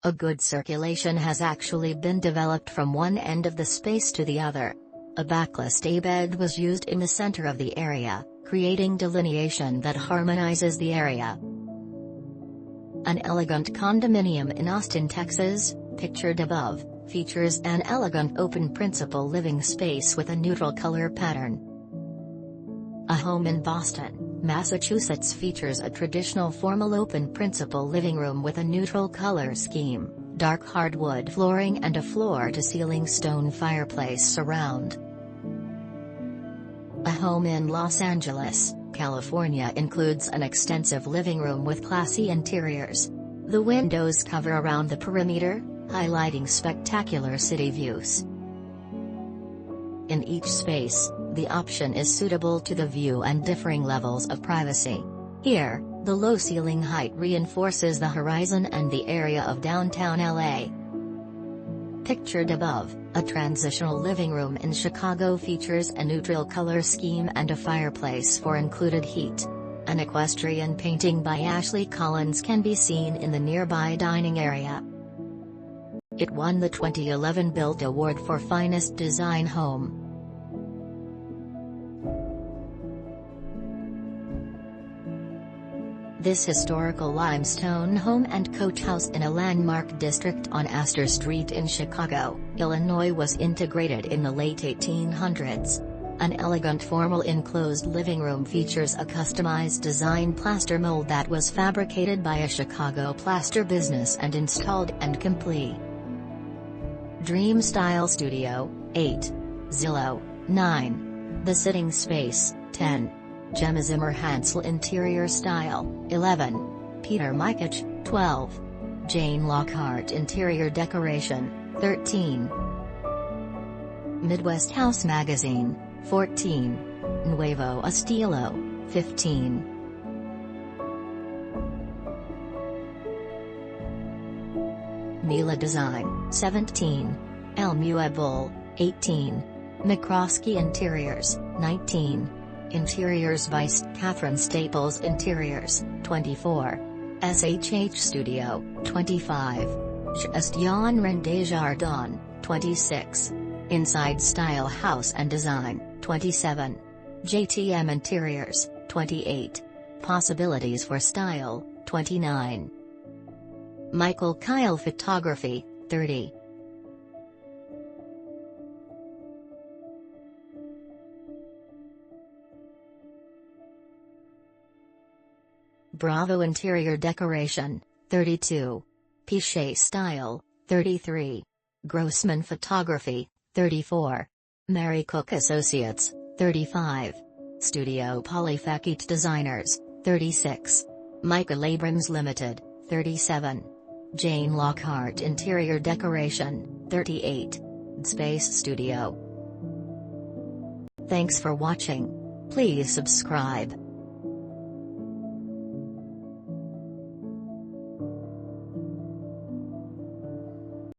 A good circulation has actually been developed from one end of the space to the other. A backless daybed was used in the center of the area, creating delineation that harmonizes the area. An elegant condominium in Austin, Texas, pictured above, features an elegant open principal living space with a neutral color pattern. A home in Boston, Massachusetts features a traditional formal open principal living room with a neutral color scheme, dark hardwood flooring and a floor-to-ceiling stone fireplace surround. A home in Los Angeles, California includes an extensive living room with classy interiors. The windows cover around the perimeter, highlighting spectacular city views. In each space, the option is suitable to the view and differing levels of privacy. Here, the low ceiling height reinforces the horizon and the area of downtown LA. Pictured above, a transitional living room in Chicago features a neutral color scheme and a fireplace for included heat. An equestrian painting by Ashley Collins can be seen in the nearby dining area. It won the 2011 Built Award for Finest Design Home. This historical limestone home and coach house in a landmark district on Astor Street in Chicago, Illinois was integrated in the late 1800s. An elegant formal enclosed living room features a customized design plaster mold that was fabricated by a Chicago plaster business and installed and complete. Dream Style Studio, 8. Zillow, 9. The Sitting Space, 10. Gemma Zimmer Hansel Interior Style, 11. Peter Mikich, 12. Jane Lockhart Interior Decoration, 13. Midwest House Magazine, 14. Nuevo Estilo, 15. Mila Design, 17. El Mueble, 18. McCroskey Interiors, 19. Interiors by Catherine Staples Interiors, 24. SHH Studio, 25. Gestion Rendezjardin, 26. Inside Style House and Design, 27. JTM Interiors, 28. Possibilities for Style, 29. Michael Kyle Photography, 30. Bravo Interior Decoration, 32. Pichet Style, 33. Grossman Photography, 34. Mary Cook Associates, 35. Studio Polyphacete Designers, 36. Michael Abrams Limited, 37. Jane Lockhart Interior Decoration, 38. Space Studio. Thanks for watching. Please subscribe.